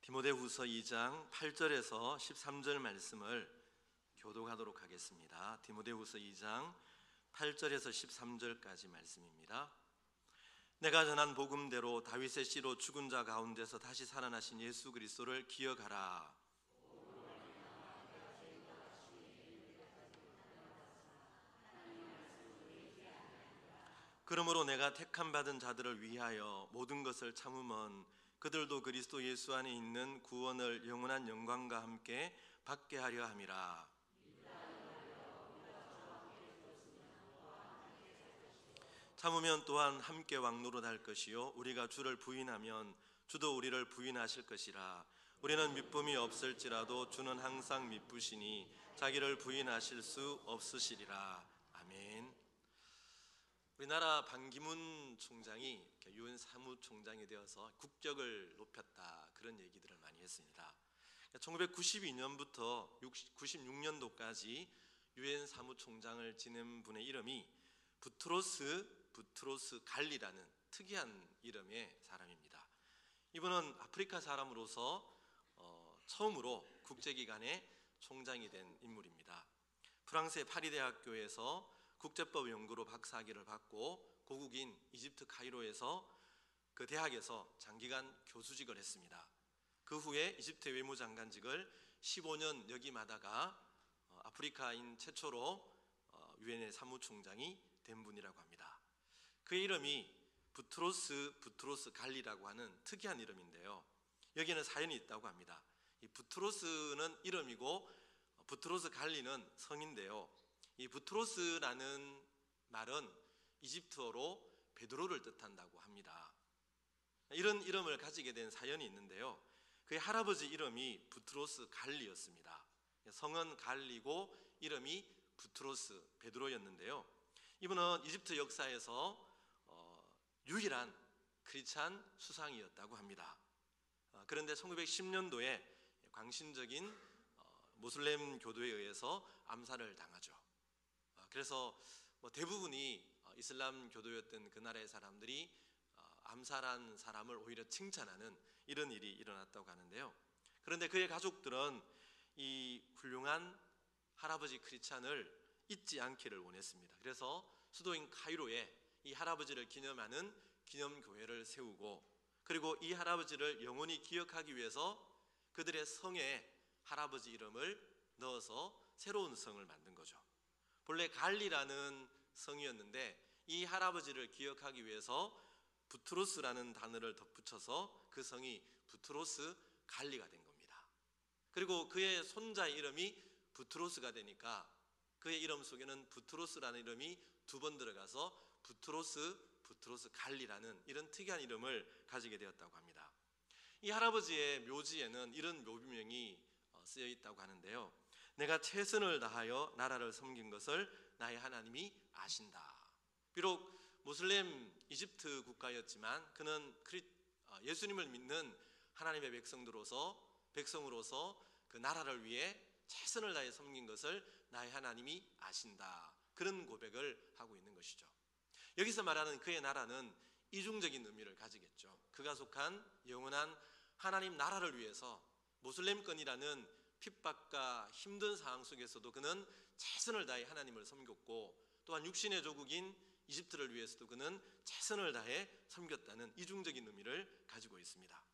디모데후서 2장 8절에서 13절 말씀을 교독하도록 하겠습니다. 디모데후서 2장 8절에서 13절까지 말씀입니다. 내가 전한 복음대로 다윗의 씨로 죽은 자 가운데서 다시 살아나신 예수 그리스도를 기억하라. 그러므로 내가 택함 받은 자들을 위하여 모든 것을 참으면 그들도 그리스도 예수 안에 있는 구원을 영원한 영광과 함께 받게 하려 함이라. 참으면 또한 함께 왕노릇할 것이요 우리가 주를 부인하면 주도 우리를 부인하실 것이라. 우리는 미쁨이 없을지라도 주는 항상 미쁘시니 자기를 부인하실 수 없으시리라. 아멘. 우리나라 반기문 총장이 유엔 사무총장이 되어서 국격을 높였다, 그런 얘기들을 많이 했습니다. 1992년부터 96년도까지 유엔 사무총장을 지낸 분의 이름이 부트로스 갈리라는 특이한 이름의 사람입니다. 이분은 아프리카 사람으로서 처음으로 국제기관의 총장이 된 인물입니다. 프랑스의 파리 대학교에서 국제법 연구로 박사학위를 받고 고국인 이집트 카이로에서 그 대학에서 장기간 교수직을 했습니다. 그 후에 이집트 외무장관직을 15년 역임하다가 아프리카인 최초로 유엔의 사무총장이 된 분이라고 합니다. 그의 이름이 부트로스 갈리라고 하는 특이한 이름인데요, 여기에는 사연이 있다고 합니다. 이 부트로스는 이름이고 부트로스 갈리는 성인데요, 이 부트로스라는 말은 이집트어로 베드로를 뜻한다고 합니다. 이런 이름을 가지게 된 사연이 있는데요, 그의 할아버지 이름이 부트로스 갈리였습니다. 성은 갈리고 이름이 부트로스 베드로였는데요, 이분은 이집트 역사에서 유일한 크리스찬 수상이었다고 합니다. 그런데 1910년도에 광신적인 모슬렘 교도에 의해서 암살을 당하죠. 그래서 대부분이 이슬람 교도였던 그 나라의 사람들이 암살한 사람을 오히려 칭찬하는 이런 일이 일어났다고 하는데요, 그런데 그의 가족들은 이 훌륭한 할아버지 크리스찬을 잊지 않기를 원했습니다. 그래서 수도인 카이로에 이 할아버지를 기념하는 기념교회를 세우고, 그리고 이 할아버지를 영원히 기억하기 위해서 그들의 성에 할아버지 이름을 넣어서 새로운 성을 만든 거죠. 본래 갈리라는 성이었는데 이 할아버지를 기억하기 위해서 부트로스라는 단어를 덧붙여서 그 성이 부트로스 갈리가 된 겁니다. 그리고 그의 손자의 이름이 부트로스가 되니까 그의 이름 속에는 부트로스라는 이름이 두 번 들어가서 부트로스 갈리라는 이런 특이한 이름을 가지게 되었다고 합니다. 이 할아버지의 묘지에는 이런 묘비명이 쓰여 있다고 하는데요, 내가 최선을 다하여 나라를 섬긴 것을 나의 하나님이 아신다. 비록 모슬렘 이집트 국가였지만 그는 예수님을 믿는 하나님의 백성으로서 그 나라를 위해 최선을 다해 섬긴 것을 나의 하나님이 아신다, 그런 고백을 하고 있는 것이죠. 여기서 말하는 그의 나라는 이중적인 의미를 가지겠죠. 그가 속한 영원한 하나님 나라를 위해서 모슬렘권이라는 핍박과 힘든 상황 속에서도 그는 최선을 다해 하나님을 섬겼고, 또한 육신의 조국인 이집트를 위해서도 그는 최선을 다해 섬겼다는 이중적인 의미를 가지고 있습니다.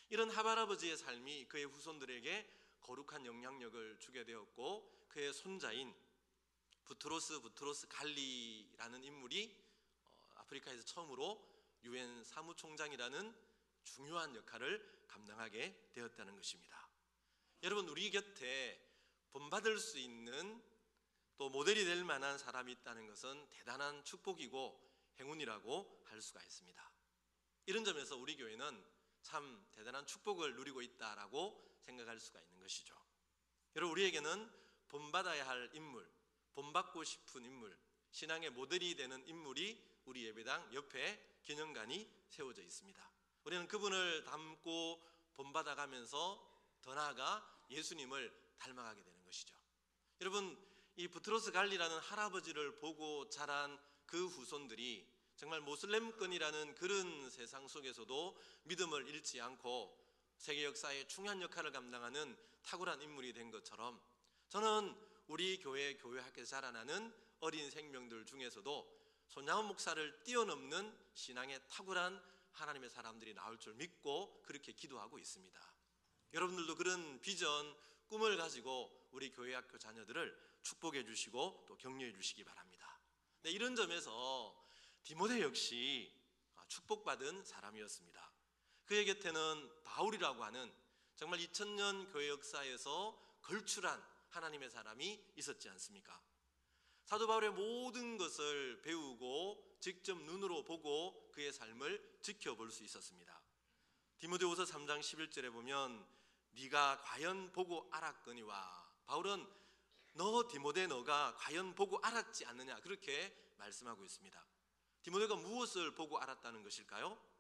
이런 할아버지의 삶이 그의 후손들에게 거룩한 영향력을 주게 되었고, 그의 손자인 부트로스 갈리라는 인물이 아프리카에서 처음으로 유엔 사무총장이라는 중요한 역할을 감당하게 되었다는 것입니다. 여러분, 우리 곁에 본받을 수 있는 또 모델이 될 만한 사람이 있다는 것은 대단한 축복이고 행운이라고 할 수가 있습니다. 이런 점에서 우리 교회는 참 대단한 축복을 누리고 있다라고 생각할 수가 있는 것이죠. 여러분, 우리에게는 본받아야 할 인물, 본받고 싶은 인물, 신앙의 모델이 되는 인물이 우리 예배당 옆에 기념관이 세워져 있습니다. 우리는 그분을 닮고 본받아가면서 더 나아가 예수님을 닮아가게 되는 것이죠. 여러분, 이 부트로스 갈리라는 할아버지를 보고 자란 그 후손들이 정말 모슬렘권이라는 그런 세상 속에서도 믿음을 잃지 않고 세계 역사에 중요한 역할을 감당하는 탁월한 인물이 된 것처럼 저는 우리 교회 학교에서 자라나는 어린 생명들 중에서도 손양원 목사를 뛰어넘는 신앙의 탁월한 하나님의 사람들이 나올 줄 믿고 그렇게 기도하고 있습니다. 여러분들도 그런 비전, 꿈을 가지고 우리 교회 학교 자녀들을 축복해 주시고 또 격려해 주시기 바랍니다. 네, 이런 점에서 디모데 역시 축복받은 사람이었습니다. 그의 곁에는 바울이라고 하는 정말 2000년 교회 역사에서 걸출한 하나님의 사람이 있었지 않습니까? 사도 바울의 모든 것을 배우고 직접 눈으로 보고 그의 삶을 지켜볼 수 있었습니다. 디모데후서 3장 11절에 보면 네가 과연 보고 알았거니와, 바울은 너 디모데 너가 과연 보고 알았지 않느냐 그렇게 말씀하고 있습니다. 디모데가 무엇을 보고 알았다는 것일까요?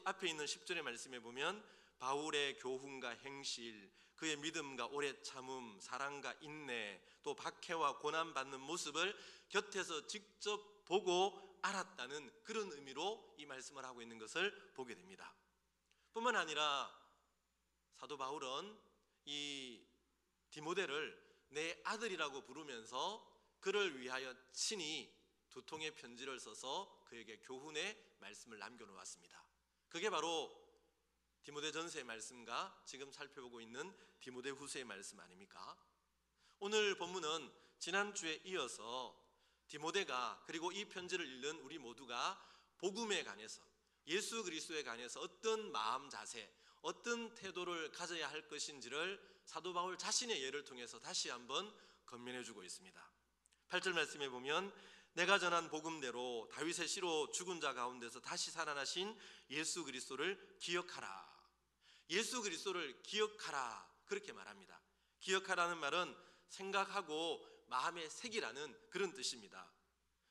앞에 있는 10절의 말씀에 보면 바울의 교훈과 행실, 그의 믿음과 오래 참음, 사랑과 인내, 또 박해와 고난받는 모습을 곁에서 직접 보고 알았다는 그런 의미로 이 말씀을 하고 있는 것을 보게 됩니다. 뿐만 아니라 사도 바울은 이 디모데를 내 아들이라고 부르면서 그를 위하여 친히 두 통의 편지를 써서 그에게 교훈의 말씀을 남겨놓았습니다. 그게 바로 디모데전서의 말씀과 지금 살펴보고 있는 디모데후서의 말씀 아닙니까? 오늘 본문은 지난주에 이어서 디모데가 그리고 이 편지를 읽는 우리 모두가 복음에 관해서, 예수 그리스도에 관해서 어떤 마음 자세, 어떤 태도를 가져야 할 것인지를 사도 바울 자신의 예를 통해서 다시 한번 건면해 주고 있습니다. 8절 말씀에 보면 내가 전한 복음대로 다윗의 씨로 죽은 자 가운데서 다시 살아나신 예수 그리스도를 기억하라. 예수 그리스도를 기억하라 그렇게 말합니다. 기억하라는 말은 생각하고 마음에 새기라는 그런 뜻입니다.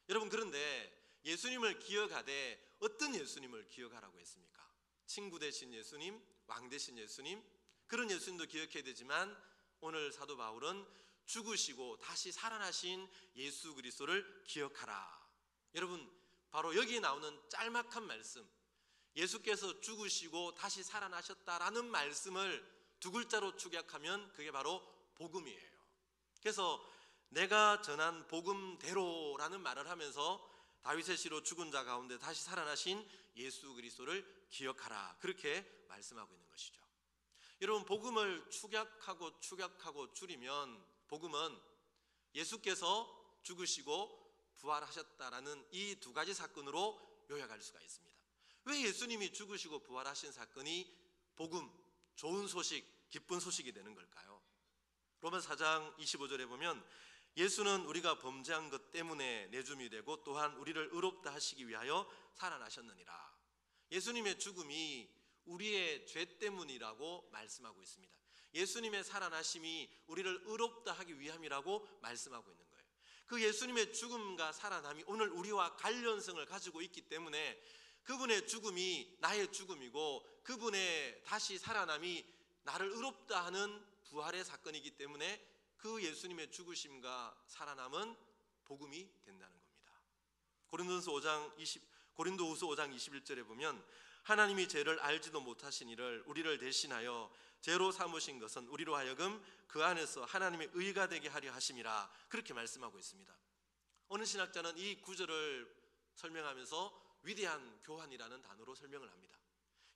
여러분, 그런데 예수님을 기억하되 어떤 예수님을 기억하라고 했습니까? 친구 되신 예수님, 왕 되신 예수님, 그런 예수님도 기억해야 되지만 오늘 사도 바울은 죽으시고 다시 살아나신 예수 그리스도를 기억하라. 여러분, 바로 여기에 나오는 짤막한 말씀, 예수께서 죽으시고 다시 살아나셨다라는 말씀을 두 글자로 축약하면 그게 바로 복음이에요. 그래서 내가 전한 복음대로라는 말을 하면서 다윗의 씨로 죽은 자 가운데 다시 살아나신 예수 그리스도를 기억하라 그렇게 말씀하고 있는 것이죠. 여러분, 복음을 축약하고 줄이면 복음은 예수께서 죽으시고 부활하셨다라는 이 두 가지 사건으로 요약할 수가 있습니다. 왜 예수님이 죽으시고 부활하신 사건이 복음, 좋은 소식, 기쁜 소식이 되는 걸까요? 로마서 4장 25절에 보면 예수는 우리가 범죄한 것 때문에 내줌이 되고 또한 우리를 의롭다 하시기 위하여 살아나셨느니라. 예수님의 죽음이 우리의 죄 때문이라고 말씀하고 있습니다. 예수님의 살아나심이 우리를 의롭다 하기 위함이라고 말씀하고 있는 거예요. 그 예수님의 죽음과 살아남이 오늘 우리와 관련성을 가지고 있기 때문에 그분의 죽음이 나의 죽음이고 그분의 다시 살아남이 나를 의롭다 하는 부활의 사건이기 때문에 그 예수님의 죽으심과 살아남은 복음이 된다는 겁니다. 고린도후서 5장 21절에 보면 하나님이 죄를 알지도 못하신 이를 우리를 대신하여 죄로 삼으신 것은 우리로 하여금 그 안에서 하나님의 의가 되게 하려 하심이라 그렇게 말씀하고 있습니다. 어느 신학자는 이 구절을 설명하면서 위대한 교환이라는 단어로 설명을 합니다.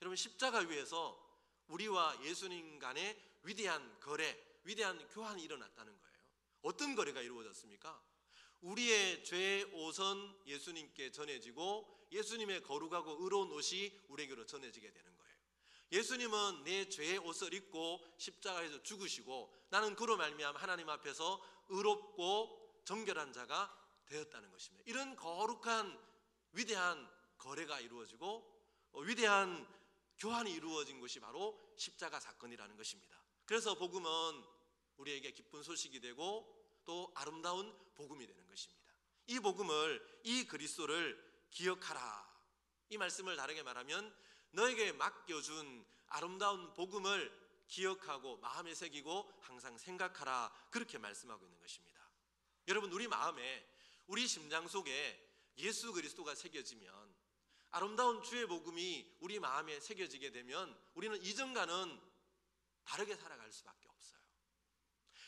여러분, 십자가 위에서 우리와 예수님 간의 위대한 거래, 위대한 교환이 일어났다는 거예요. 어떤 거래가 이루어졌습니까? 우리의 죄의 옷은 예수님께 전해지고 예수님의 거룩하고 의로운 옷이 우리에게로 전해지게 되는 거예요. 예수님은 내 죄의 옷을 입고 십자가에서 죽으시고 나는 그로 말미암아 하나님 앞에서 의롭고 정결한 자가 되었다는 것입니다. 이런 거룩한 위대한 거래가 이루어지고 위대한 교환이 이루어진 것이 바로 십자가 사건이라는 것입니다. 그래서 복음은 우리에게 기쁜 소식이 되고 또 아름다운 복음이 되는 것입니다. 이 복음을, 이 그리스도를 기억하라. 이 말씀을 다르게 말하면 너에게 맡겨준 아름다운 복음을 기억하고 마음에 새기고 항상 생각하라 그렇게 말씀하고 있는 것입니다. 여러분, 우리 마음에, 우리 심장 속에 예수 그리스도가 새겨지면 아름다운 주의 복음이 우리 마음에 새겨지게 되면 우리는 이전과는 다르게 살아갈 수밖에 없어요.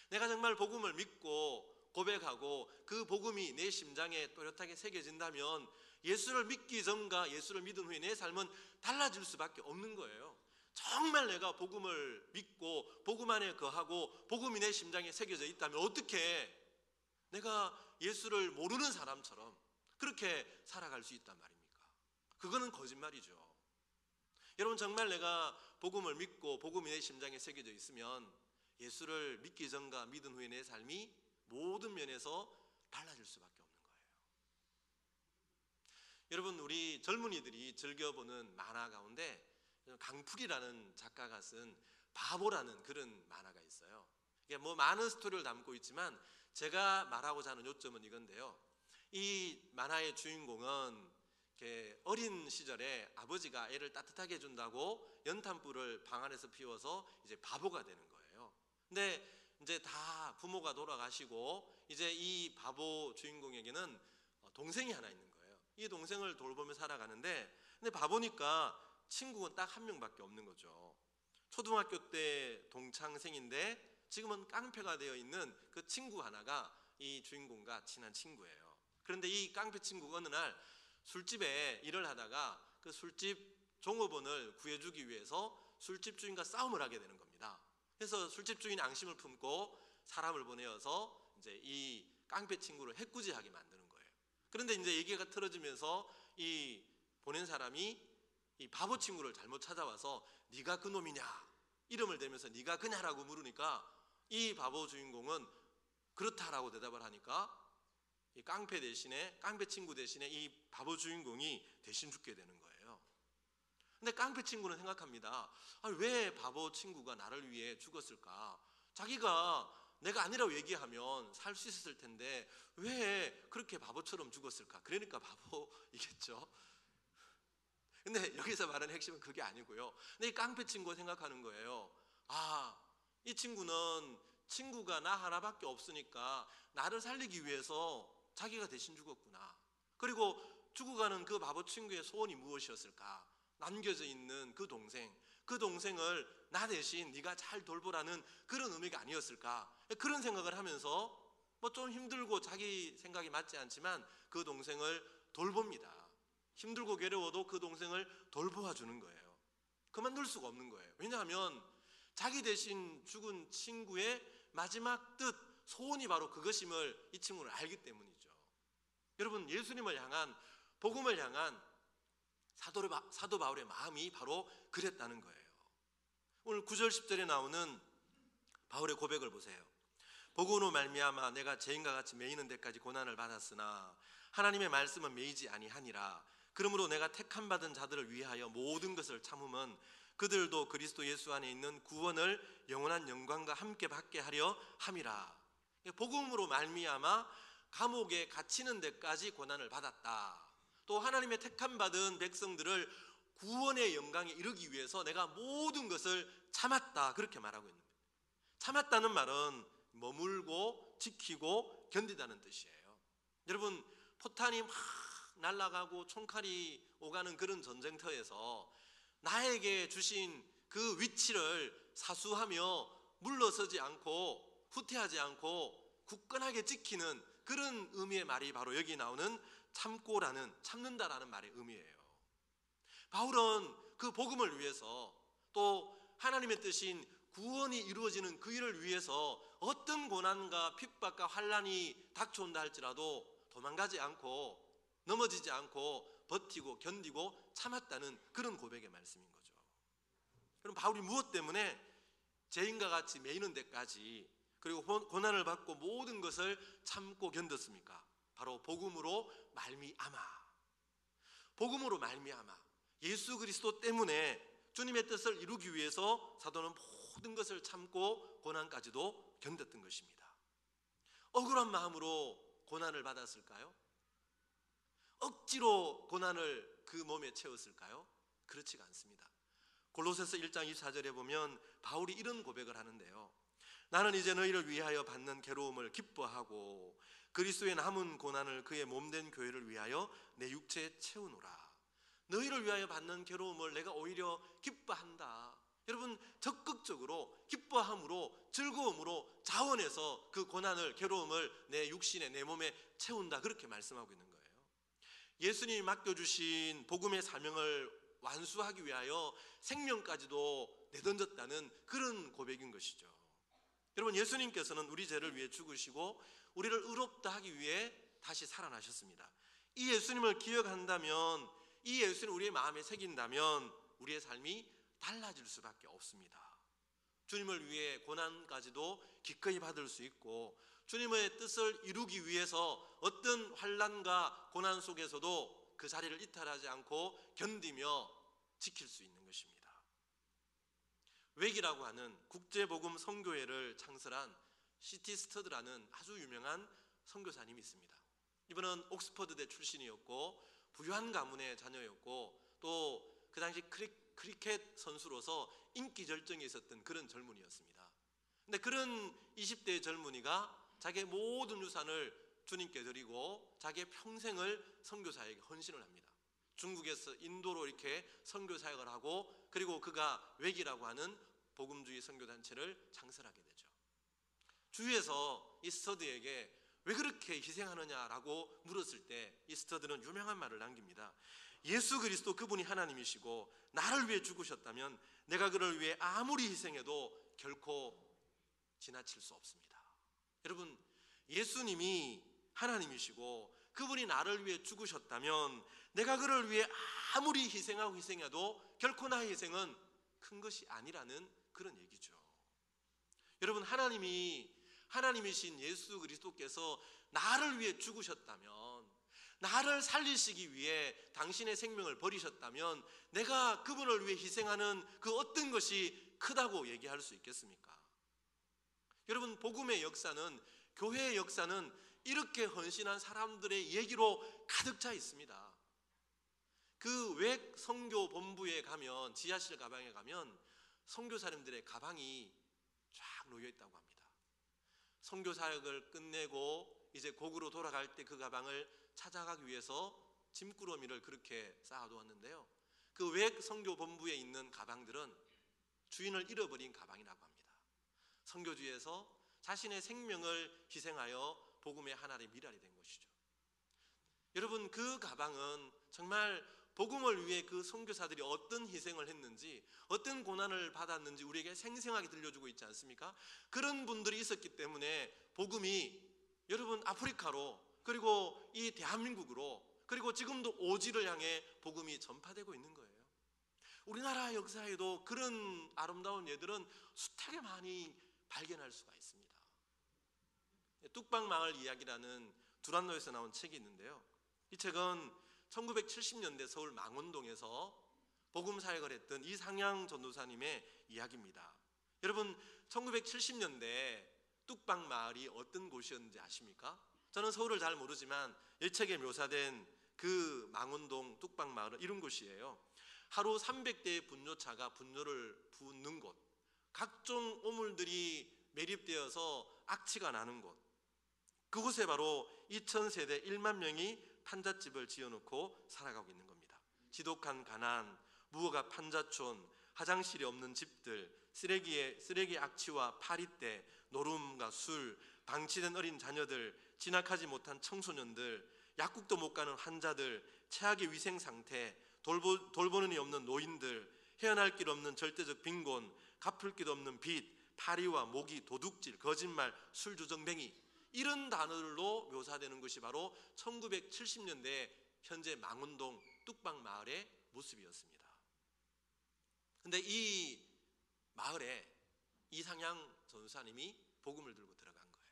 내가 정말 복음을 믿고 고백하고 그 복음이 내 심장에 또렷하게 새겨진다면 예수를 믿기 전과 예수를 믿은 후에 내 삶은 달라질 수밖에 없는 거예요. 정말 내가 복음을 믿고 복음 안에 거하고 복음이 내 심장에 새겨져 있다면 어떻게 내가 예수를 모르는 사람처럼 그렇게 살아갈 수 있단 말입니까? 그거는 거짓말이죠. 여러분, 정말 내가 복음을 믿고 복음이 내 심장에 새겨져 있으면 예수를 믿기 전과 믿은 후에 내 삶이 모든 면에서 달라질 수밖에 없는 거예요. 여러분, 우리 젊은이들이 즐겨보는 만화 가운데 강풀이라는 작가가 쓴 바보라는 그런 만화가 있어요. 이게 뭐 많은 스토리를 담고 있지만 제가 말하고자 하는 요점은 이건데요. 이 만화의 주인공은 이렇게 어린 시절에 아버지가 애를 따뜻하게 해준다고 연탄불을 방 안에서 피워서 이제 바보가 되는 거예요. 근데 이제 다 부모가 돌아가시고 이제 이 바보 주인공에게는 동생이 하나 있는 거예요. 이 동생을 돌보며 살아가는데 근데 바보니까 친구는 딱 한 명밖에 없는 거죠. 초등학교 때 동창생인데 지금은 깡패가 되어 있는 그 친구 하나가 이 주인공과 친한 친구예요. 그런데 이 깡패 친구가 어느 날 술집에 일을 하다가 그 술집 종업원을 구해주기 위해서 술집 주인과 싸움을 하게 되는 겁니다. 그래서 술집 주인이 앙심을 품고 사람을 보내어서 이제 이 깡패 친구를 해꾸지하게 만드는 거예요. 그런데 이제 얘기가 틀어지면서 이 보낸 사람이 이 바보 친구를 잘못 찾아와서 네가 그 놈이냐 이름을 대면서 네가 그냐라고 물으니까 이 바보 주인공은 그렇다라고 대답을 하니까 이 깡패 친구 대신에 이 바보 주인공이 대신 죽게 되는 거예요. 근데 깡패 친구는 생각합니다. 왜 바보 친구가 나를 위해 죽었을까? 자기가 내가 아니라고 얘기하면 살 수 있었을 텐데 왜 그렇게 바보처럼 죽었을까? 그러니까 바보이겠죠. 근데 여기서 말하는 핵심은 그게 아니고요. 근데 이 깡패 친구가 생각하는 거예요. 이 친구는 친구가 나 하나밖에 없으니까 나를 살리기 위해서 자기가 대신 죽었구나. 그리고 죽어가는 그 바보 친구의 소원이 무엇이었을까? 남겨져 있는 그 동생을 나 대신 네가 잘 돌보라는 그런 의미가 아니었을까? 그런 생각을 하면서 뭐 좀 힘들고 자기 생각이 맞지 않지만 그 동생을 돌봅니다. 힘들고 괴로워도 그 동생을 돌보아 주는 거예요. 그만둘 수가 없는 거예요. 왜냐하면 자기 대신 죽은 친구의 마지막 뜻, 소원이 바로 그것임을 이 친구는 알기 때문이죠. 여러분, 예수님을 향한, 복음을 향한 사도 바울의 마음이 바로 그랬다는 거예요. 오늘 9절 10절에 나오는 바울의 고백을 보세요. 복음으로 말미암아 내가 죄인과 같이 매이는 데까지 고난을 받았으나 하나님의 말씀은 매이지 아니하니라. 그러므로 내가 택함 받은 자들을 위하여 모든 것을 참음은 그들도 그리스도 예수 안에 있는 구원을 영원한 영광과 함께 받게 하려 함이라. 복음으로 말미암아 감옥에 갇히는 데까지 고난을 받았다. 또 하나님의 택함 받은 백성들을 구원의 영광에 이르기 위해서 내가 모든 것을 참았다. 그렇게 말하고 있는 거예요. 참았다는 말은 머물고 지키고 견디다는 뜻이에요. 여러분, 포탄이 막 날아가고 총칼이 오가는 그런 전쟁터에서 나에게 주신 그 위치를 사수하며 물러서지 않고 후퇴하지 않고 굳건하게 지키는 그런 의미의 말이 바로 여기 나오는 참는다라는 말의 의미예요. 바울은 그 복음을 위해서 또 하나님의 뜻인 구원이 이루어지는 그 일을 위해서 어떤 고난과 핍박과 환난이 닥쳐온다 할지라도 도망가지 않고 넘어지지 않고 버티고 견디고 참았다는 그런 고백의 말씀인 거죠. 그럼 바울이 무엇 때문에 죄인과 같이 매이는 데까지 그리고 고난을 받고 모든 것을 참고 견뎠습니까? 바로 복음으로 말미암아. 복음으로 말미암아. 예수 그리스도 때문에 주님의 뜻을 이루기 위해서 사도는 모든 것을 참고 고난까지도 견뎠던 것입니다. 억울한 마음으로 고난을 받았을까요? 억지로 고난을 그 몸에 채웠을까요? 그렇지가 않습니다. 골로새서 1장 24절에 보면 바울이 이런 고백을 하는데요. 나는 이제 너희를 위하여 받는 괴로움을 기뻐하고 그리스도의 남은 고난을 그의 몸된 교회를 위하여 내 육체에 채우노라. 너희를 위하여 받는 괴로움을 내가 오히려 기뻐한다. 여러분, 적극적으로 기뻐함으로 즐거움으로 자원해서 그 고난을, 괴로움을 내 육신에, 내 몸에 채운다, 그렇게 말씀하고 있는 거예요. 예수님이 맡겨주신 복음의 사명을 완수하기 위하여 생명까지도 내던졌다는 그런 고백인 것이죠. 여러분, 예수님께서는 우리 죄를 위해 죽으시고 우리를 의롭다 하기 위해 다시 살아나셨습니다. 이 예수님을 기억한다면, 이 예수님 우리의 마음에 새긴다면 우리의 삶이 달라질 수밖에 없습니다. 주님을 위해 고난까지도 기꺼이 받을 수 있고, 주님의 뜻을 이루기 위해서 어떤 환난과 고난 속에서도 그 자리를 이탈하지 않고 견디며 지킬 수 있는 것입니다. 웩이라고 하는 국제복음 선교회를 창설한 C.T. 스터드라는 아주 유명한 선교사님이 있습니다. 이분은 옥스퍼드대 출신이었고 부유한 가문의 자녀였고 또 그 당시 크리켓 선수로서 인기 절정에 있었던 그런 젊은이였습니다. 근데 그런 20대의 젊은이가 자기의 모든 유산을 주님께 드리고 자기의 평생을 선교사에게 헌신을 합니다. 중국에서 인도로 이렇게 선교 사역을 하고, 그리고 그가 웩이라고 하는 복음주의 선교단체를 창설하게 되죠. 주위에서 이 스터드에게 왜 그렇게 희생하느냐라고 물었을 때 이 스터드는 유명한 말을 남깁니다. 예수 그리스도 그분이 하나님이시고 나를 위해 죽으셨다면 내가 그를 위해 아무리 희생해도 결코 지나칠 수 없습니다. 여러분, 예수님이 하나님이시고 그분이 나를 위해 죽으셨다면 내가 그를 위해 아무리 희생해도 결코 나의 희생은 큰 것이 아니라는 그런 얘기죠. 여러분, 하나님이신 예수 그리스도께서 나를 위해 죽으셨다면, 나를 살리시기 위해 당신의 생명을 버리셨다면 내가 그분을 위해 희생하는 그 어떤 것이 크다고 얘기할 수 있겠습니까? 여러분, 복음의 역사는, 교회의 역사는 이렇게 헌신한 사람들의 얘기로 가득 차 있습니다. 그 웩 선교 본부에 가면, 지하실 가방에 가면 선교사님들의 가방이 쫙 놓여 있다고 합니다. 선교 사역을 끝내고 이제 고국으로 돌아갈 때 그 가방을 찾아가기 위해서 짐꾸러미를 그렇게 쌓아두었는데요, 그 웩 선교 본부에 있는 가방들은 주인을 잃어버린 가방이라고 합니다. 선교지에서 자신의 생명을 희생하여 복음의 하나의 미랄이 된 것이죠. 여러분, 그 가방은 정말 복음을 위해 그 선교사들이 어떤 희생을 했는지, 어떤 고난을 받았는지 우리에게 생생하게 들려주고 있지 않습니까? 그런 분들이 있었기 때문에 복음이, 여러분, 아프리카로, 그리고 이 대한민국으로, 그리고 지금도 오지를 향해 복음이 전파되고 있는 거예요. 우리나라 역사에도 그런 아름다운 예들은 숱하게 많이 발견할 수가 있습니다. 뚝방마을 이야기라는 두란노에서 나온 책이 있는데요, 이 책은 1970년대 서울 망원동에서 복음 사역을 했던 이상향 전도사님의 이야기입니다. 여러분, 1970년대 뚝방마을이 어떤 곳이었는지 아십니까? 저는 서울을 잘 모르지만 이 책에 묘사된 그 망원동 뚝방마을은 이런 곳이에요. 하루 300대의 분뇨차가 분뇨를 붓는 곳, 각종 오물들이 매립되어서 악취가 나는 곳, 그곳에 바로 2000세대 1만 명이 판잣집을 지어놓고 살아가고 있는 겁니다. 지독한 가난, 무허가 판자촌, 화장실이 없는 집들, 쓰레기 악취와 파리떼, 노름과 술, 방치된 어린 자녀들, 진학하지 못한 청소년들, 약국도 못 가는 환자들, 최악의 위생 상태, 돌보는 이 없는 노인들, 헤어날 길 없는 절대적 빈곤, 갚을 길 없는 빚, 파리와 모기, 도둑질, 거짓말, 술주정뱅이, 이런 단어로 묘사되는 것이 바로 1970년대 현재 망원동 뚝방마을의 모습이었습니다. 그런데 이 마을에 이상향 전사님이 복음을 들고 들어간 거예요.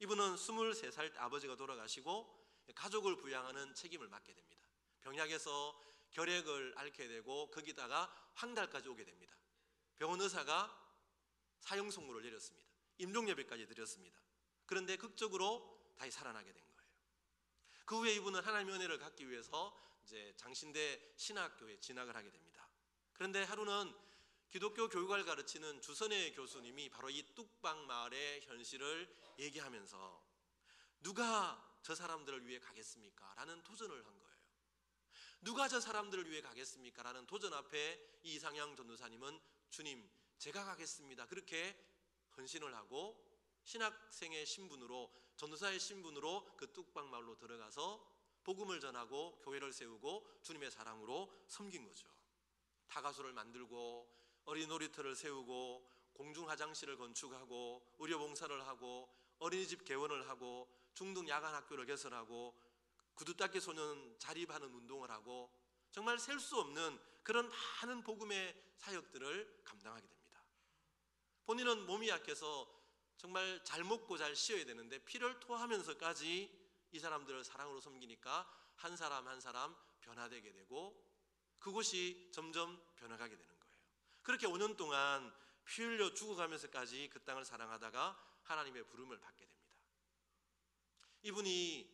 이분은 23살 때 아버지가 돌아가시고 가족을 부양하는 책임을 맡게 됩니다. 병약에서 결핵을 앓게 되고 거기다가 황달까지 오게 됩니다. 병원 의사가 사형 선고를 내렸습니다. 임종예배까지 드렸습니다. 그런데 극적으로 다시 살아나게 된 거예요. 그 후에 이분은 하나님의 은혜를 갖기 위해서 이제 장신대 신학교에 진학을 하게 됩니다. 그런데 하루는 기독교 교육을 가르치는 주선의 교수님이 바로 이 뚝방마을의 현실을 얘기하면서 누가 저 사람들을 위해 가겠습니까? 라는 도전을 한 거예요. 누가 저 사람들을 위해 가겠습니까? 라는 도전 앞에 이 이상향 전도사님은 주님, 제가 가겠습니다. 그렇게 헌신을 하고 신학생의 신분으로, 전도사의 신분으로 그 뚝방마을로 들어가서 복음을 전하고 교회를 세우고 주님의 사랑으로 섬긴 거죠. 다가수를 만들고 어린이 놀이터를 세우고 공중 화장실을 건축하고 의료봉사를 하고 어린이집 개원을 하고 중등 야간 학교를 개설하고 구두닦이 소년 자립하는 운동을 하고 정말 셀 수 없는 그런 많은 복음의 사역들을 감당하게 됩니다. 본인은 몸이 약해서 정말 잘 먹고 잘 쉬어야 되는데 피를 토하면서까지 이 사람들을 사랑으로 섬기니까 한 사람 한 사람 변화되게 되고 그곳이 점점 변화가게 되는 거예요. 그렇게 5년 동안 피 흘려 죽어가면서까지 그 땅을 사랑하다가 하나님의 부름을 받게 됩니다. 이분이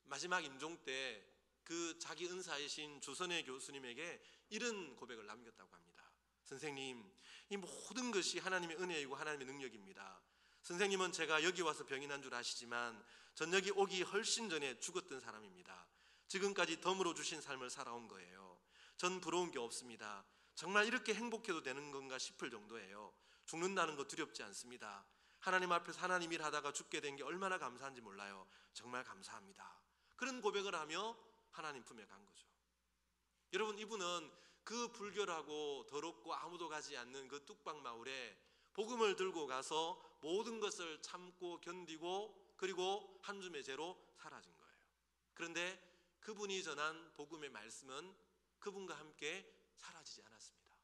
마지막 임종 때 그 자기 은사이신 조선의 교수님에게 이런 고백을 남겼다고 합니다. 선생님, 이 모든 것이 하나님의 은혜이고 하나님의 능력입니다. 선생님은 제가 여기 와서 병이 난 줄 아시지만 전 여기 오기 훨씬 전에 죽었던 사람입니다. 지금까지 덤으로 주신 삶을 살아온 거예요. 전 부러운 게 없습니다. 정말 이렇게 행복해도 되는 건가 싶을 정도예요. 죽는다는 거 두렵지 않습니다. 하나님 앞에서 하나님 일 하다가 죽게 된 게 얼마나 감사한지 몰라요. 정말 감사합니다. 그런 고백을 하며 하나님 품에 간 거죠. 여러분, 이분은 그 불결하고 더럽고 아무도 가지 않는 그 뚝방마을에 복음을 들고 가서 모든 것을 참고 견디고 그리고 한 줌의 죄로 사라진 거예요. 그런데 그분이 전한 복음의 말씀은 그분과 함께 사라지지 않았습니다.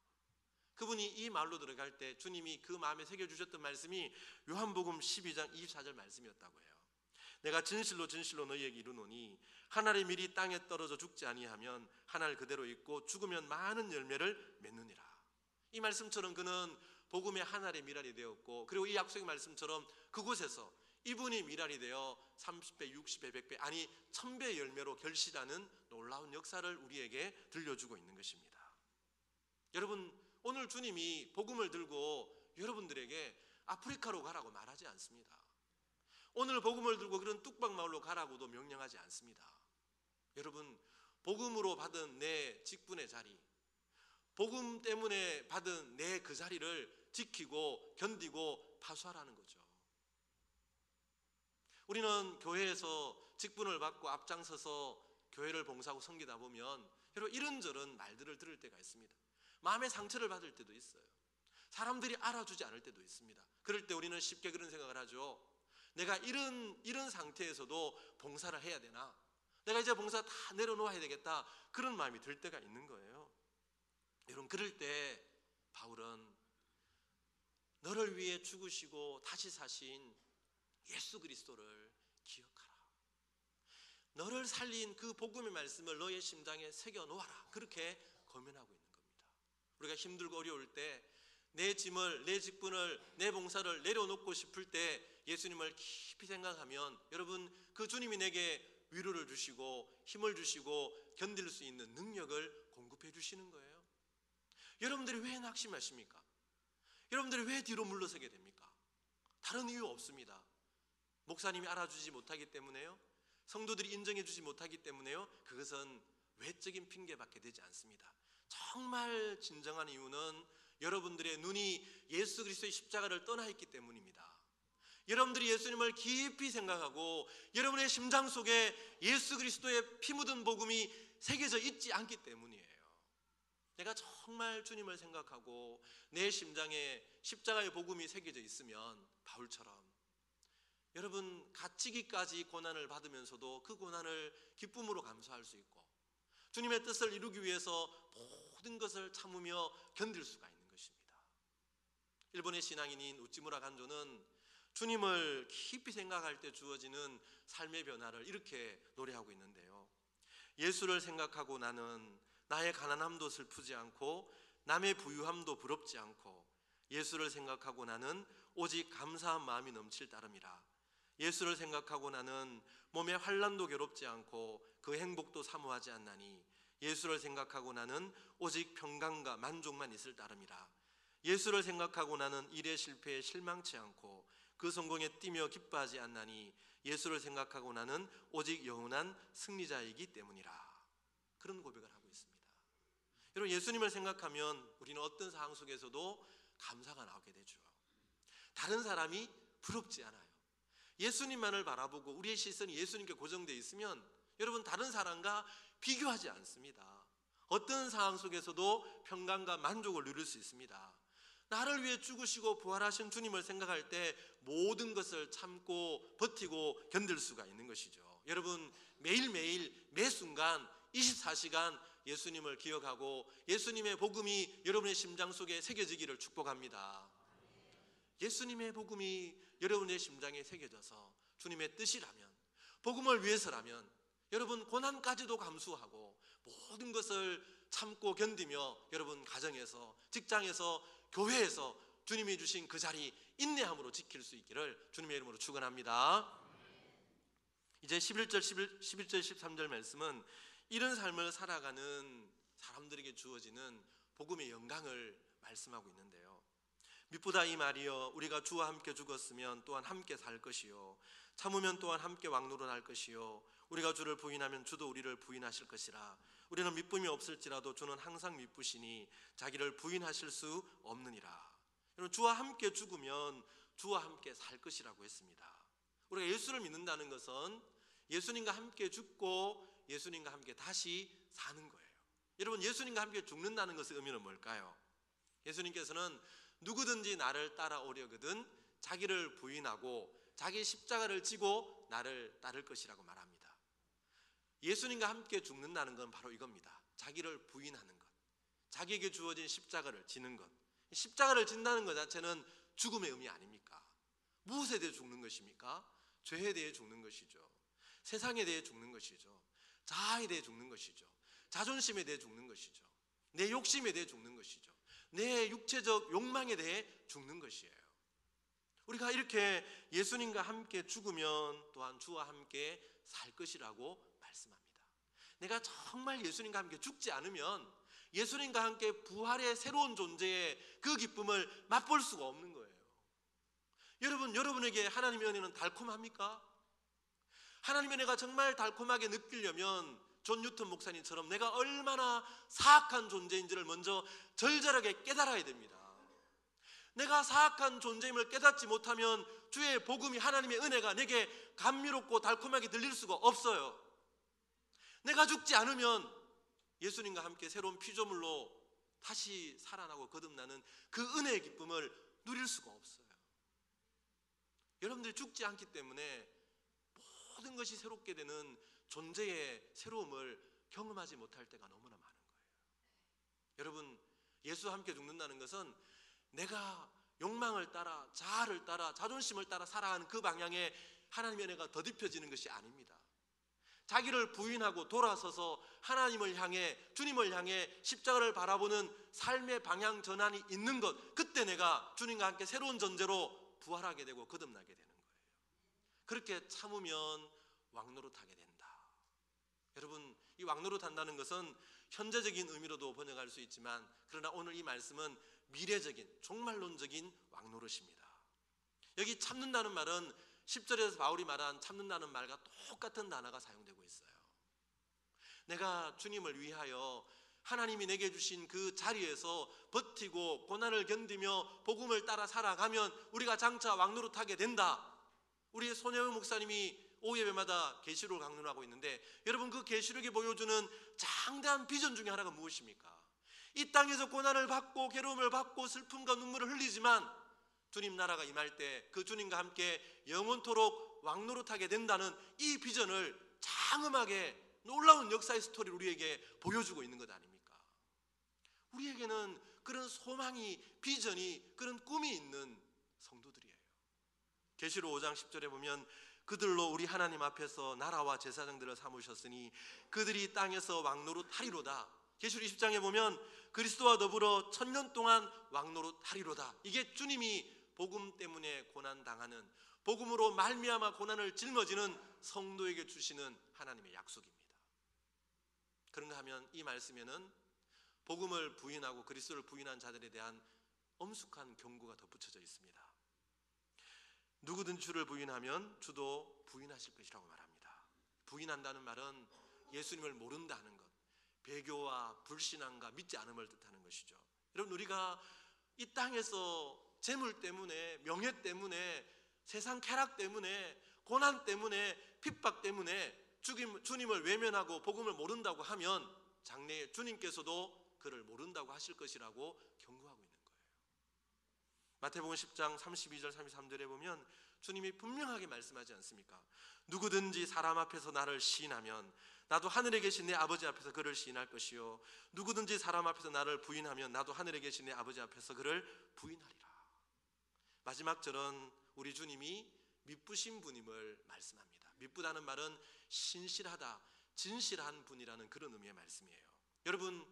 그분이 이 마을로 들어갈 때 주님이 그 마음에 새겨주셨던 말씀이 요한복음 12장 24절 말씀이었다고 해요. 내가 진실로 진실로 너희에게 이르노니 한 알의 밀이 땅에 떨어져 죽지 아니하면 한 알 그대로 있고 죽으면 많은 열매를 맺느니라. 이 말씀처럼 그는 복음의 한 알의 밀알이 되었고, 그리고 이 약속의 말씀처럼 그곳에서 이분이 밀알이 되어 30배, 60배, 100배, 아니 1000배의 열매로 결실하는 놀라운 역사를 우리에게 들려주고 있는 것입니다. 여러분, 오늘 주님이 복음을 들고 여러분들에게 아프리카로 가라고 말하지 않습니다. 오늘 복음을 들고 그런 뚝방마을로 가라고도 명령하지 않습니다. 여러분, 복음으로 받은 내 직분의 자리, 복음 때문에 받은 내 그 자리를 지키고 견디고 파수하라는 거죠. 우리는 교회에서 직분을 받고 앞장서서 교회를 봉사하고 섬기다 보면 여러분 이런저런 말들을 들을 때가 있습니다. 마음의 상처를 받을 때도 있어요. 사람들이 알아주지 않을 때도 있습니다. 그럴 때 우리는 쉽게 그런 생각을 하죠. 내가 이런 상태에서도 봉사를 해야 되나? 내가 이제 봉사 다 내려놓아야 되겠다. 그런 마음이 들 때가 있는 거예요. 여러분, 그럴 때 바울은 너를 위해 죽으시고 다시 사신 예수 그리스도를 기억하라. 너를 살린 그 복음의 말씀을 너의 심장에 새겨놓아라. 그렇게 권면하고 있는 겁니다. 우리가 힘들고 어려울 때 내 짐을, 내 직분을, 내 봉사를 내려놓고 싶을 때 예수님을 깊이 생각하면 여러분 그 주님이 내게 위로를 주시고 힘을 주시고 견딜 수 있는 능력을 공급해 주시는 거예요. 여러분들이 왜 낙심하십니까? 여러분들이 왜 뒤로 물러서게 됩니까? 다른 이유 없습니다. 목사님이 알아주지 못하기 때문에요? 성도들이 인정해 주지 못하기 때문에요? 그것은 외적인 핑계밖에 되지 않습니다. 정말 진정한 이유는 여러분들의 눈이 예수 그리스도의 십자가를 떠나 있기 때문입니다. 여러분들이 예수님을 깊이 생각하고 여러분의 심장 속에 예수 그리스도의 피 묻은 복음이 새겨져 있지 않기 때문이에요. 내가 정말 주님을 생각하고 내 심장에 십자가의 복음이 새겨져 있으면 바울처럼 여러분 갇히기까지 고난을 받으면서도 그 고난을 기쁨으로 감수할 수 있고 주님의 뜻을 이루기 위해서 모든 것을 참으며 견딜 수가 있는 것입니다. 일본의 신앙인인 우찌무라 간조는 주님을 깊이 생각할 때 주어지는 삶의 변화를 이렇게 노래하고 있는데요. 예수를 생각하고 나는 나의 가난함도 슬프지 않고 남의 부유함도 부럽지 않고 예수를 생각하고 나는 오직 감사한 마음이 넘칠 따름이라. 예수를 생각하고 나는 몸의 환난도 괴롭지 않고 그 행복도 사모하지 않나니 예수를 생각하고 나는 오직 평강과 만족만 있을 따름이라. 예수를 생각하고 나는 일의 실패에 실망치 않고 그 성공에 뛰며 기뻐하지 않나니 예수를 생각하고 나는 오직 영원한 승리자이기 때문이라. 그런 고백을 하고 있습니다. 여러분, 예수님을 생각하면 우리는 어떤 상황 속에서도 감사가 나오게 되죠. 다른 사람이 부럽지 않아요. 예수님만을 바라보고 우리의 시선이 예수님께 고정되어 있으면 여러분, 다른 사람과 비교하지 않습니다. 어떤 상황 속에서도 평강과 만족을 누릴 수 있습니다. 나를 위해 죽으시고 부활하신 주님을 생각할 때 모든 것을 참고 버티고 견딜 수가 있는 것이죠. 여러분, 매일매일 매 순간 24시간 예수님을 기억하고 예수님의 복음이 여러분의 심장 속에 새겨지기를 축복합니다. 예수님의 복음이 여러분의 심장에 새겨져서 주님의 뜻이라면, 복음을 위해서라면 여러분, 고난까지도 감수하고 모든 것을 참고 견디며 여러분 가정에서, 직장에서, 교회에서 주님이 주신 그 자리 인내함으로 지킬 수 있기를 주님의 이름으로 축원합니다. 이제 11절 13절 말씀은 이런 삶을 살아가는 사람들에게 주어지는 복음의 영광을 말씀하고 있는데요. 미쁘다 이 말이여, 우리가 주와 함께 죽었으면 또한 함께 살 것이요, 참으면 또한 함께 왕노릇할 것이요, 우리가 주를 부인하면 주도 우리를 부인하실 것이라. 우리는 미쁨이 없을지라도 주는 항상 미쁘시니 자기를 부인하실 수 없느니라. 여러분, 주와 함께 죽으면 주와 함께 살 것이라고 했습니다. 우리가 예수를 믿는다는 것은 예수님과 함께 죽고 예수님과 함께 다시 사는 거예요. 여러분, 예수님과 함께 죽는다는 것의 의미는 뭘까요? 예수님께서는 누구든지 나를 따라오려거든 자기를 부인하고 자기 십자가를 지고 나를 따를 것이라고 말합니다. 예수님과 함께 죽는다는 건 바로 이겁니다. 자기를 부인하는 것, 자기에게 주어진 십자가를 지는 것. 십자가를 진다는 것 자체는 죽음의 의미 아닙니까? 무엇에 대해 죽는 것입니까? 죄에 대해 죽는 것이죠. 세상에 대해 죽는 것이죠. 자아에 대해 죽는 것이죠. 자존심에 대해 죽는 것이죠. 내 욕심에 대해 죽는 것이죠. 내 육체적 욕망에 대해 죽는 것이에요. 우리가 이렇게 예수님과 함께 죽으면 또한 주와 함께 살 것이라고 말씀합니다. 내가 정말 예수님과 함께 죽지 않으면 예수님과 함께 부활의 새로운 존재의 그 기쁨을 맛볼 수가 없는 거예요. 여러분, 여러분에게 하나님의 은혜는 달콤합니까? 하나님의 은혜가 정말 달콤하게 느끼려면 존 뉴턴 목사님처럼 내가 얼마나 사악한 존재인지를 먼저 절절하게 깨달아야 됩니다. 내가 사악한 존재임을 깨닫지 못하면 주의 복음이, 하나님의 은혜가 내게 감미롭고 달콤하게 들릴 수가 없어요. 내가 죽지 않으면 예수님과 함께 새로운 피조물로 다시 살아나고 거듭나는 그 은혜의 기쁨을 누릴 수가 없어요. 여러분들이 죽지 않기 때문에 모든 것이 새롭게 되는 존재의 새로움을 경험하지 못할 때가 너무나 많은 거예요. 여러분, 예수와 함께 죽는다는 것은 내가 욕망을 따라, 자아를 따라, 자존심을 따라 살아가는 그 방향에 하나님의 은혜가 더딥혀지는 것이 아닙니다. 자기를 부인하고 돌아서서 하나님을 향해, 주님을 향해 십자가를 바라보는 삶의 방향 전환이 있는 것, 그때 내가 주님과 함께 새로운 존재로 부활하게 되고 거듭나게 되는 거예요. 그렇게 참으면 왕노릇하게 된다. 여러분, 이 왕노릇한다는 것은 현재적인 의미로도 번역할 수 있지만, 그러나 오늘 이 말씀은 미래적인, 종말론적인 왕노릇입니다. 여기 참는다는 말은 10절에서 바울이 말한 참는다는 말과 똑같은 단어가 사용되고 있어요. 내가 주님을 위하여 하나님이 내게 주신 그 자리에서 버티고 고난을 견디며 복음을 따라 살아가면 우리가 장차 왕노릇하게 된다. 우리 손혜원 목사님이 오예배마다 계시록을 강론하고 있는데, 여러분, 그 계시록이 보여주는 장대한 비전 중에 하나가 무엇입니까? 이 땅에서 고난을 받고 괴로움을 받고 슬픔과 눈물을 흘리지만 주님 나라가 임할 때 그 주님과 함께 영원토록 왕노릇하게 된다는 이 비전을 장엄하게 놀라운 역사의 스토리를 우리에게 보여주고 있는 것 아닙니까? 우리에게는 그런 소망이, 비전이, 그런 꿈이 있는 성도들이에요. 계시록 5장 10절에 보면 그들로 우리 하나님 앞에서 나라와 제사장들을 삼으셨으니 그들이 땅에서 왕노릇하리로다. 계시록 20장에 보면 그리스도와 더불어 1000년 동안 왕노릇하리로다. 이게 주님이 복음 때문에 고난당하는, 복음으로 말미암아 고난을 짊어지는 성도에게 주시는 하나님의 약속입니다. 그런가 하면 이 말씀에는 복음을 부인하고 그리스도를 부인한 자들에 대한 엄숙한 경고가 덧붙여져 있습니다. 누구든 주를 부인하면 주도 부인하실 것이라고 말합니다. 부인한다는 말은 예수님을 모른다는 것, 배교와 불신앙과 믿지 않음을 뜻하는 것이죠. 여러분, 우리가 이 땅에서 재물 때문에, 명예 때문에, 세상 쾌락 때문에, 고난 때문에, 핍박 때문에 주님을 외면하고 복음을 모른다고 하면 장래에 주님께서도 그를 모른다고 하실 것이라고 경고하고 있는 거예요. 마태복음 10장 32절 33절에 보면 주님이 분명하게 말씀하지 않습니까? 누구든지 사람 앞에서 나를 시인하면 나도 하늘에 계신 내 아버지 앞에서 그를 시인할 것이요, 누구든지 사람 앞에서 나를 부인하면 나도 하늘에 계신 내 아버지 앞에서 그를 부인하리라. 마지막 절은 우리 주님이 미쁘신 분임을 말씀합니다. 미쁘다는 말은 신실하다, 진실한 분이라는 그런 의미의 말씀이에요. 여러분,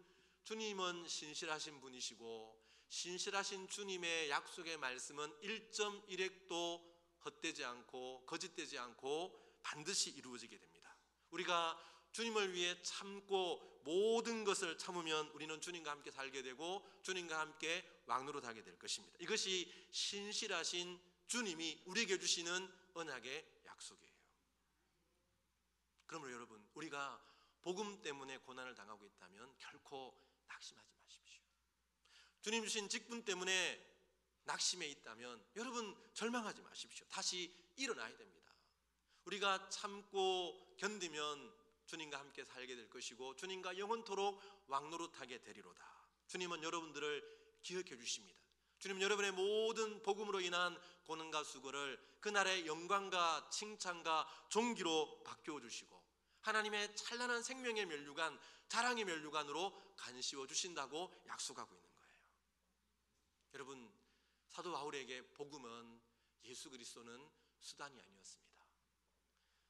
주님은 신실하신 분이시고 신실하신 주님의 약속의 말씀은 1.1획도 헛되지 않고 거짓되지 않고 반드시 이루어지게 됩니다. 우리가 주님을 위해 참고 모든 것을 참으면 우리는 주님과 함께 살게 되고 주님과 함께 왕노릇하게 될 것입니다. 이것이 신실하신 주님이 우리에게 주시는 언약의 약속이에요. 그러므로 여러분, 우리가 복음 때문에 고난을 당하고 있다면 결코 낙심하지 마십시오. 주님 주신 직분 때문에 낙심해 있다면 여러분 절망하지 마십시오. 다시 일어나야 됩니다. 우리가 참고 견디면 주님과 함께 살게 될 것이고 주님과 영원토록 왕노릇하게 되리로다. 주님은 여러분들을 기억해 주십니다. 주님은 여러분의 모든 복음으로 인한 고난과 수고를 그날의 영광과 칭찬과 존귀로 바뀌어 주시고 하나님의 찬란한 생명의 면류관, 자랑의 면류관으로 간시워 주신다고 약속하고 있는 거예요. 여러분, 사도 바울에게 복음은 예수 그리스도는 수단이 아니었습니다.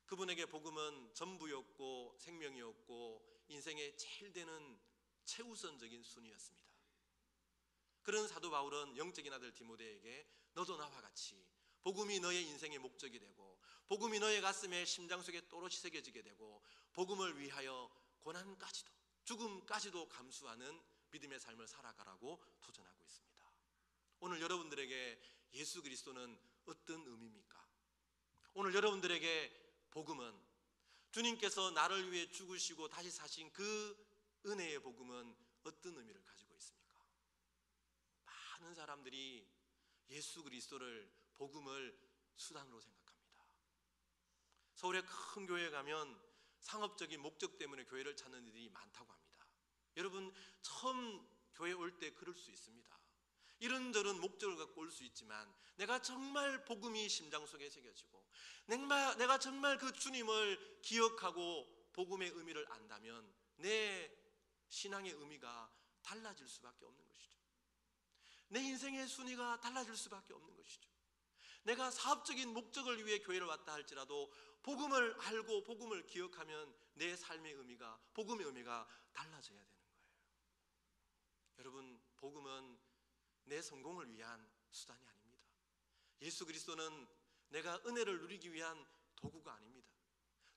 그분에게 복음은 전부였고 생명이었고 인생의 제일 되는 최우선적인 순위였습니다. 그런 사도 바울은 영적인 아들 디모데에게 너도 나와 같이 복음이 너의 인생의 목적이 되고 복음이 너의 가슴에 심장 속에 또렷이 새겨지게 되고 복음을 위하여 고난까지도 죽음까지도 감수하는 믿음의 삶을 살아가라고 도전하고 있습니다. 오늘 여러분들에게 예수 그리스도는 어떤 의미입니까? 오늘 여러분들에게 복음은, 주님께서 나를 위해 죽으시고 다시 사신 그 은혜의 복음은 어떤 의미를 가지고 있습니까? 많은 사람들이 예수 그리스도를, 복음을 수단으로 생각합니다. 서울의 큰 교회에 가면 상업적인 목적 때문에 교회를 찾는 이들이 많다고 합니다. 여러분, 처음 교회 올 때 그럴 수 있습니다. 이런저런 목적을 갖고 올 수 있지만 내가 정말 복음이 심장 속에 새겨지고 내가 정말 그 주님을 기억하고 복음의 의미를 안다면 내 신앙의 의미가 달라질 수밖에 없는 것이죠. 내 인생의 순위가 달라질 수밖에 없는 것이죠. 내가 사업적인 목적을 위해 교회를 왔다 할지라도 복음을 알고 복음을 기억하면 내 삶의 의미가, 복음의 의미가 달라져야 되는 거예요. 여러분, 복음은 내 성공을 위한 수단이 아닙니다. 예수 그리스도는 내가 은혜를 누리기 위한 도구가 아닙니다.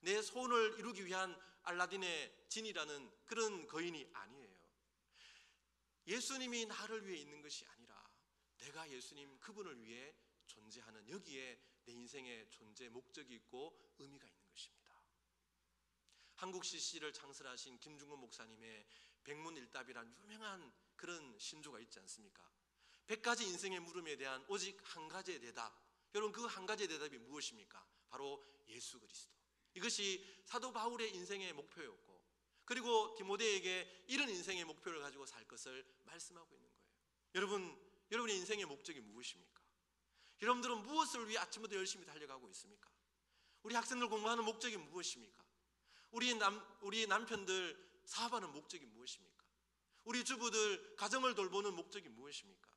내 소원을 이루기 위한 알라딘의 진이라는 그런 거인이 아니에요. 예수님이 나를 위해 있는 것이 아니라 내가 예수님 그분을 위해 존재하는, 여기에 내 인생의 존재 목적이 있고 의미가 있는 것입니다. 한국 CC를 창설하신 김중근 목사님의 백문일답이란 유명한 그런 신조가 있지 않습니까? 100가지 인생의 물음에 대한 오직 한 가지의 대답. 여러분, 그 한 가지의 대답이 무엇입니까? 바로 예수 그리스도. 이것이 사도 바울의 인생의 목표였고, 그리고 디모데에게 이런 인생의 목표를 가지고 살 것을 말씀하고 있는 거예요. 여러분의 인생의 목적이 무엇입니까? 여러분들은 무엇을 위해 아침부터 열심히 달려가고 있습니까? 우리 학생들 공부하는 목적이 무엇입니까? 우리 남편들 사업하는 목적이 무엇입니까? 우리 주부들 가정을 돌보는 목적이 무엇입니까?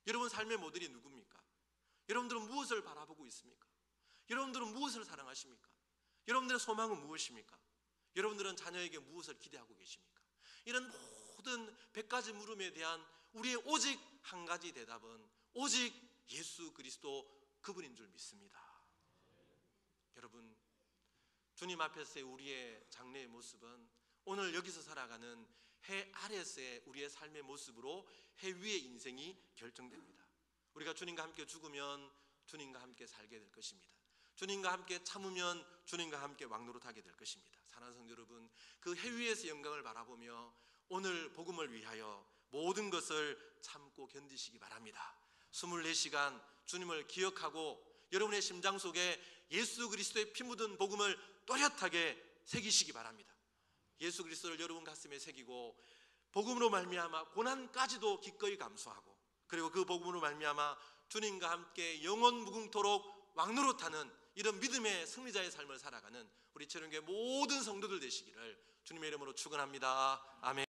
여러분 삶의 모델이 누굽니까? 여러분들은 무엇을 바라보고 있습니까? 여러분들은 무엇을 사랑하십니까? 여러분들의 소망은 무엇입니까? 여러분들은 자녀에게 무엇을 기대하고 계십니까? 이런 모든 100가지 물음에 대한 우리의 오직 한 가지 대답은 오직 예수 그리스도 그분인 줄 믿습니다. 여러분, 주님 앞에서의 우리의 장래의 모습은 오늘 여기서 살아가는 해 아래서의 우리의 삶의 모습으로 해 위의 인생이 결정됩니다. 우리가 주님과 함께 죽으면 주님과 함께 살게 될 것입니다. 주님과 함께 참으면 주님과 함께 왕노릇하게 될 것입니다. 사랑하는 성도 여러분, 그 해 위에서 영광을 바라보며 오늘 복음을 위하여 모든 것을 참고 견디시기 바랍니다. 24시간 주님을 기억하고 여러분의 심장 속에 예수 그리스도의 피 묻은 복음을 또렷하게 새기시기 바랍니다. 예수 그리스도를 여러분 가슴에 새기고 복음으로 말미암아 고난까지도 기꺼이 감수하고, 그리고 그 복음으로 말미암아 주님과 함께 영원 무궁토록 왕노릇하는 이런 믿음의 승리자의 삶을 살아가는 우리 채령교회 모든 성도들 되시기를 주님의 이름으로 축원합니다. 아멘.